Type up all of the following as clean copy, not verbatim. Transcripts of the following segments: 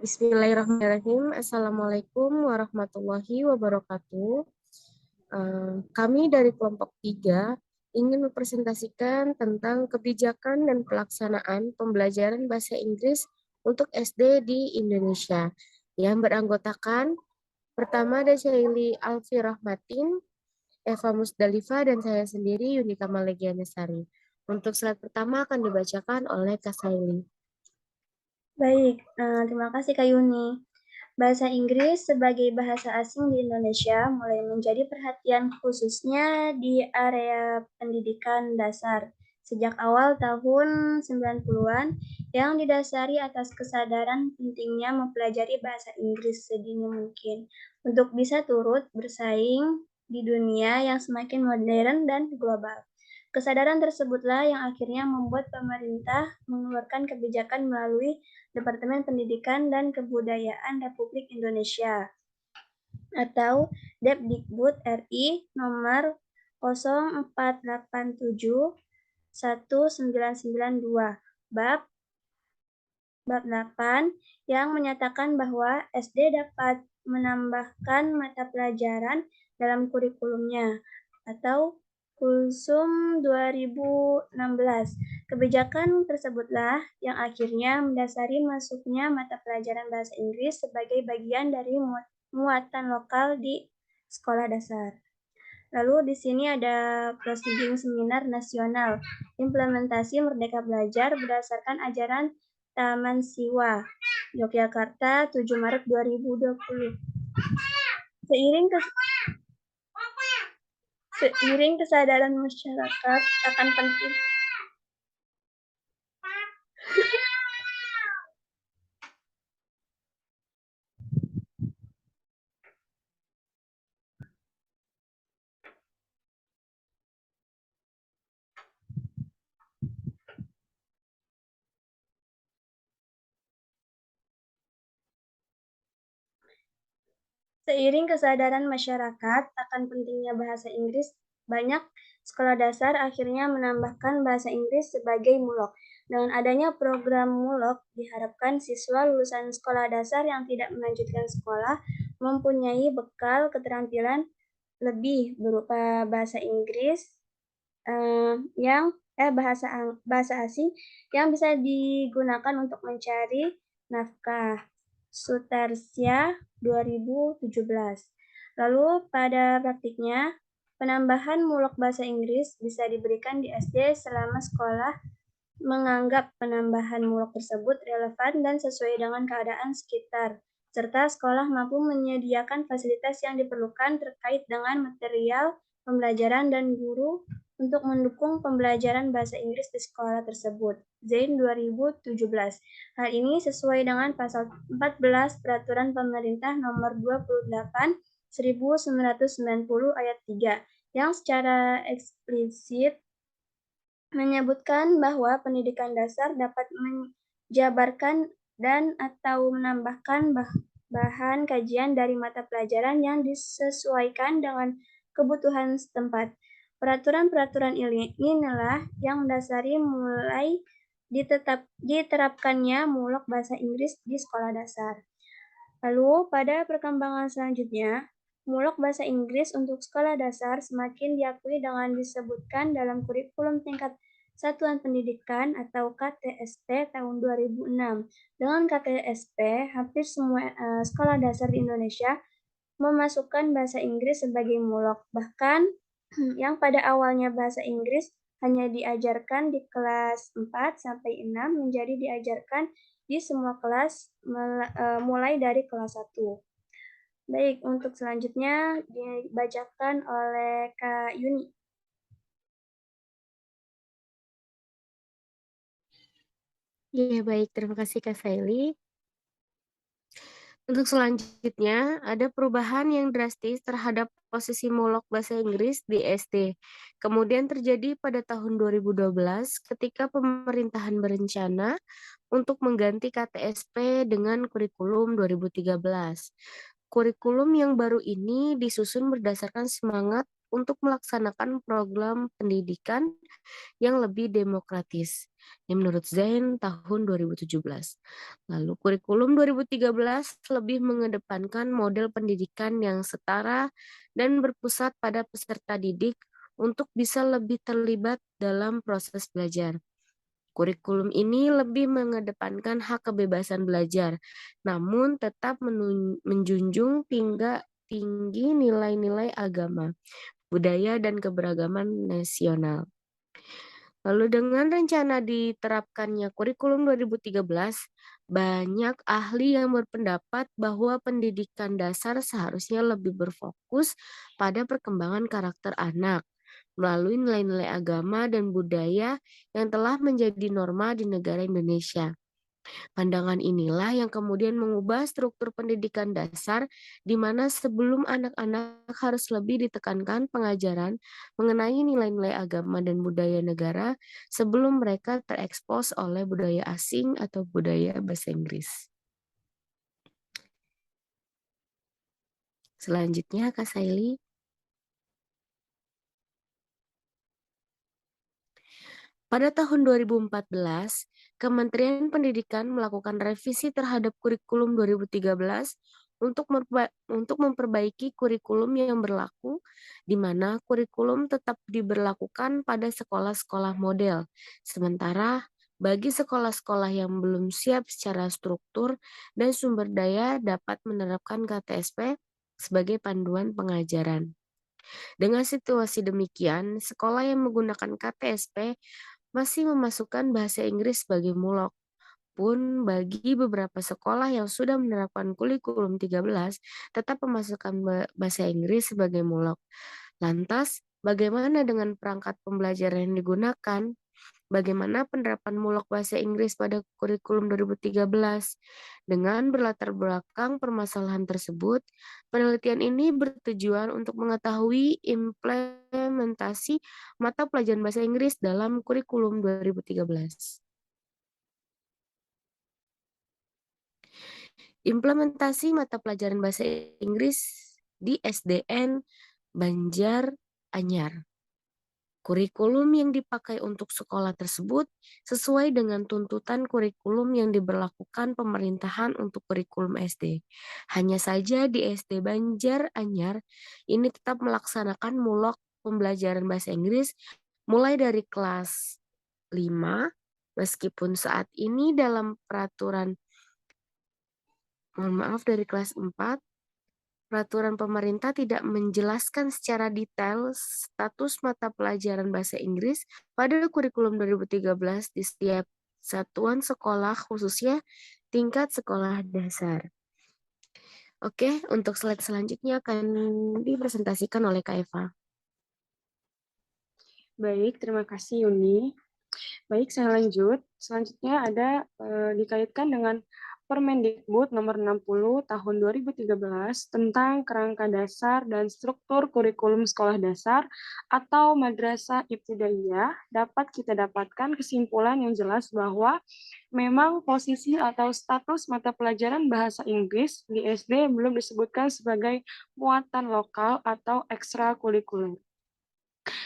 Bismillahirrahmanirrahim. Assalamualaikum warahmatullahi wabarakatuh. Kami dari kelompok 3 ingin mempresentasikan tentang kebijakan dan pelaksanaan pembelajaran bahasa Inggris untuk SD di Indonesia yang beranggotakan pertama ada Syaili Alfi Rahmatin, Eva Musdalifah, dan saya sendiri Yunika Malegianasari. Untuk slide pertama akan dibacakan oleh Kak Saili. Baik, terima kasih Kak Yuni. Bahasa Inggris sebagai bahasa asing di Indonesia mulai menjadi perhatian khususnya di area pendidikan dasar sejak awal tahun 90-an yang didasari atas kesadaran pentingnya mempelajari bahasa Inggris sedini mungkin untuk bisa turut bersaing di dunia yang semakin modern dan global. Kesadaran tersebutlah yang akhirnya membuat pemerintah mengeluarkan kebijakan melalui Departemen Pendidikan dan Kebudayaan Republik Indonesia atau Depdikbud RI nomor 0487/1992 bab 8 yang menyatakan bahwa SD dapat menambahkan mata pelajaran dalam kurikulumnya atau Kulsum 2016. Kebijakan tersebutlah yang akhirnya mendasari masuknya mata pelajaran bahasa Inggris sebagai bagian dari muatan lokal di sekolah dasar. Lalu di sini ada prosiding seminar nasional implementasi Merdeka Belajar berdasarkan ajaran Taman Siwa Yogyakarta 7 Maret 2020. Seiring kesadaran masyarakat akan penting Seiring kesadaran masyarakat akan pentingnya bahasa Inggris, banyak sekolah dasar akhirnya menambahkan bahasa Inggris sebagai mulok. Dengan adanya program mulok, diharapkan siswa lulusan sekolah dasar yang tidak melanjutkan sekolah mempunyai bekal keterampilan lebih berupa bahasa Inggris yang bahasa asing yang bisa digunakan untuk mencari nafkah. Sutarsya 2017. Lalu pada praktiknya, penambahan mulok bahasa Inggris bisa diberikan di SD selama sekolah menganggap penambahan mulok tersebut relevan dan sesuai dengan keadaan sekitar, serta sekolah mampu menyediakan fasilitas yang diperlukan terkait dengan material pembelajaran dan guru untuk mendukung pembelajaran bahasa Inggris di sekolah tersebut. Zain 2017. Hal ini sesuai dengan pasal 14 Peraturan Pemerintah Nomor 28 1990 ayat 3 yang secara eksplisit menyebutkan bahwa pendidikan dasar dapat menjabarkan dan atau menambahkan bahan kajian dari mata pelajaran yang disesuaikan dengan kebutuhan setempat. Peraturan-peraturan inilah yang mendasari mulai diterapkannya mulok bahasa Inggris di sekolah dasar. Lalu pada perkembangan selanjutnya, mulok bahasa Inggris untuk sekolah dasar semakin diakui dengan disebutkan dalam kurikulum tingkat Satuan Pendidikan atau KTSP tahun 2006. Dengan KTSP, hampir semua sekolah dasar di Indonesia memasukkan bahasa Inggris sebagai mulok. Bahkan yang pada awalnya bahasa Inggris hanya diajarkan di kelas 4 sampai 6 menjadi diajarkan di semua kelas mulai dari kelas 1. Baik, untuk selanjutnya dibacakan oleh Kak Yuni. Ya, baik. Terima kasih Kak Saili. Untuk selanjutnya, ada perubahan yang drastis terhadap posisi mulok bahasa Inggris di SD. Kemudian terjadi pada tahun 2012 ketika pemerintahan berencana untuk mengganti KTSP dengan kurikulum 2013. Kurikulum yang baru ini disusun berdasarkan semangat untuk melaksanakan program pendidikan yang lebih demokratis. Ini menurut Zain tahun 2017. Lalu kurikulum 2013 lebih mengedepankan model pendidikan yang setara dan berpusat pada peserta didik untuk bisa lebih terlibat dalam proses belajar. Kurikulum ini lebih mengedepankan hak kebebasan belajar, namun tetap menjunjung tinggi nilai-nilai agama, budaya, dan keberagaman nasional. Lalu dengan rencana diterapkannya kurikulum 2013, banyak ahli yang berpendapat bahwa pendidikan dasar seharusnya lebih berfokus pada perkembangan karakter anak melalui nilai-nilai agama dan budaya yang telah menjadi norma di negara Indonesia. Pandangan inilah yang kemudian mengubah struktur pendidikan dasar, di mana sebelum anak-anak harus lebih ditekankan pengajaran mengenai nilai-nilai agama dan budaya negara sebelum mereka terekspos oleh budaya asing atau budaya bahasa Inggris. Selanjutnya, Kak Saili. Pada tahun 2014, Kementerian Pendidikan melakukan revisi terhadap kurikulum 2013 untuk memperbaiki kurikulum yang berlaku, di mana kurikulum tetap diberlakukan pada sekolah-sekolah model. Sementara bagi sekolah-sekolah yang belum siap secara struktur dan sumber daya dapat menerapkan KTSP sebagai panduan pengajaran. Dengan situasi demikian, sekolah yang menggunakan KTSP masih memasukkan bahasa Inggris sebagai mulok. Pun bagi beberapa sekolah yang sudah menerapkan kurikulum 13, tetap memasukkan bahasa Inggris sebagai mulok. Lantas, bagaimana dengan perangkat pembelajaran yang digunakan? Bagaimana penerapan mulok bahasa Inggris pada kurikulum 2013? Dengan berlatar belakang permasalahan tersebut, penelitian ini bertujuan untuk mengetahui implementasi mata pelajaran bahasa Inggris dalam kurikulum 2013. Implementasi mata pelajaran bahasa Inggris di SDN Banjar Anyar. Kurikulum yang dipakai untuk sekolah tersebut sesuai dengan tuntutan kurikulum yang diberlakukan pemerintahan untuk kurikulum SD. Hanya saja di SD Banjar Anyar ini tetap melaksanakan mulok pembelajaran bahasa Inggris mulai dari kelas 5, meskipun saat ini dalam peraturan, dari kelas 4, peraturan pemerintah tidak menjelaskan secara detail status mata pelajaran bahasa Inggris pada kurikulum 2013 di setiap satuan sekolah, khususnya tingkat sekolah dasar. Oke, untuk slide selanjutnya akan dipresentasikan oleh Kak Eva. Baik, terima kasih Yuni. Baik, saya lanjut. Selanjutnya ada dikaitkan dengan Permendikbud nomor 60 tahun 2013 tentang kerangka dasar dan struktur kurikulum sekolah dasar atau madrasah ibtidaiyah. Dapat kita dapatkan kesimpulan yang jelas bahwa memang posisi atau status mata pelajaran bahasa Inggris di SD belum disebutkan sebagai muatan lokal atau ekstrakurikuler.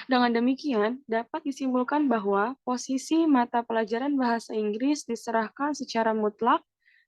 Dengan demikian, dapat disimpulkan bahwa posisi mata pelajaran bahasa Inggris diserahkan secara mutlak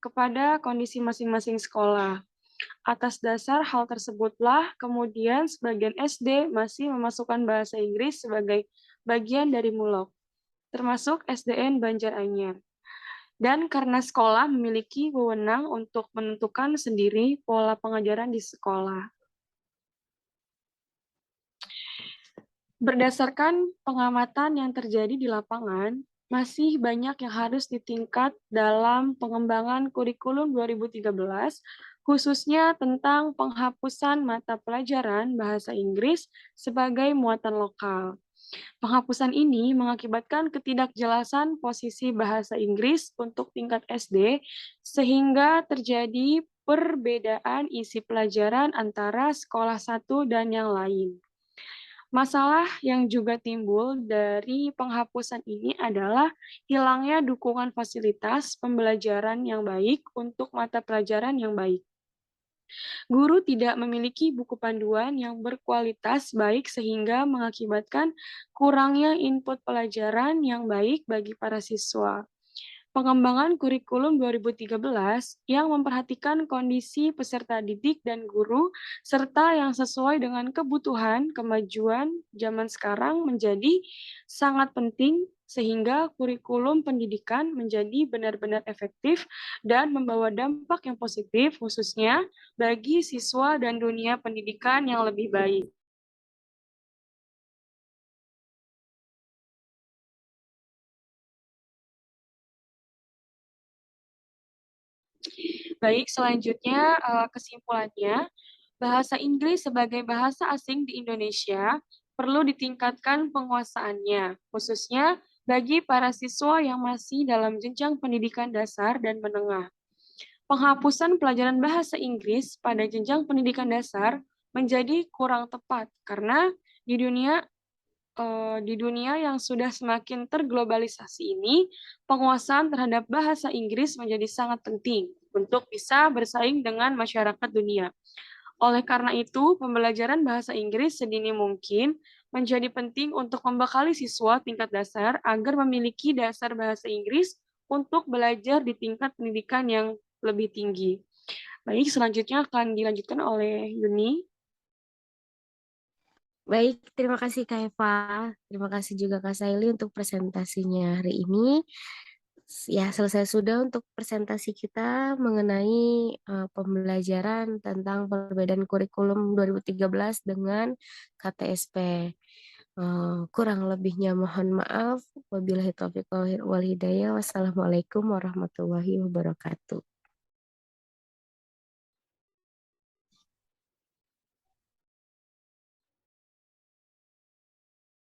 kepada kondisi masing-masing sekolah. Atas dasar hal tersebutlah, kemudian sebagian SD masih memasukkan bahasa Inggris sebagai bagian dari mulok, termasuk SDN Banjaranyar. Dan karena sekolah memiliki wewenang untuk menentukan sendiri pola pengajaran di sekolah. Berdasarkan pengamatan yang terjadi di lapangan, masih banyak yang harus ditingkat dalam pengembangan kurikulum 2013, khususnya tentang penghapusan mata pelajaran bahasa Inggris sebagai muatan lokal. Penghapusan ini mengakibatkan ketidakjelasan posisi bahasa Inggris untuk tingkat SD, sehingga terjadi perbedaan isi pelajaran antara sekolah satu dan yang lain. Masalah yang juga timbul dari penghapusan ini adalah hilangnya dukungan fasilitas pembelajaran yang baik untuk mata pelajaran yang baik. Guru tidak memiliki buku panduan yang berkualitas baik sehingga mengakibatkan kurangnya input pelajaran yang baik bagi para siswa. Pengembangan kurikulum 2013 yang memperhatikan kondisi peserta didik dan guru serta yang sesuai dengan kebutuhan kemajuan zaman sekarang menjadi sangat penting sehingga kurikulum pendidikan menjadi benar-benar efektif dan membawa dampak yang positif khususnya bagi siswa dan dunia pendidikan yang lebih baik. Baik, selanjutnya kesimpulannya, bahasa Inggris sebagai bahasa asing di Indonesia perlu ditingkatkan penguasaannya, khususnya bagi para siswa yang masih dalam jenjang pendidikan dasar dan menengah. Penghapusan pelajaran bahasa Inggris pada jenjang pendidikan dasar menjadi kurang tepat karena di dunia di dunia yang sudah semakin terglobalisasi ini, penguasaan terhadap bahasa Inggris menjadi sangat penting untuk bisa bersaing dengan masyarakat dunia. Oleh karena itu, pembelajaran bahasa Inggris sedini mungkin menjadi penting untuk membekali siswa tingkat dasar agar memiliki dasar bahasa Inggris untuk belajar di tingkat pendidikan yang lebih tinggi. Baik, selanjutnya akan dilanjutkan oleh Yuni. Baik, terima kasih Kak Eva. Terima kasih juga Kak Saili untuk presentasinya hari ini. Ya, selesai sudah untuk presentasi kita mengenai pembelajaran tentang perbedaan kurikulum 2013 dengan KTSP. Kurang lebihnya mohon maaf. Wabillahi taufiq wal hidayah. Wassalamualaikum warahmatullahi wabarakatuh.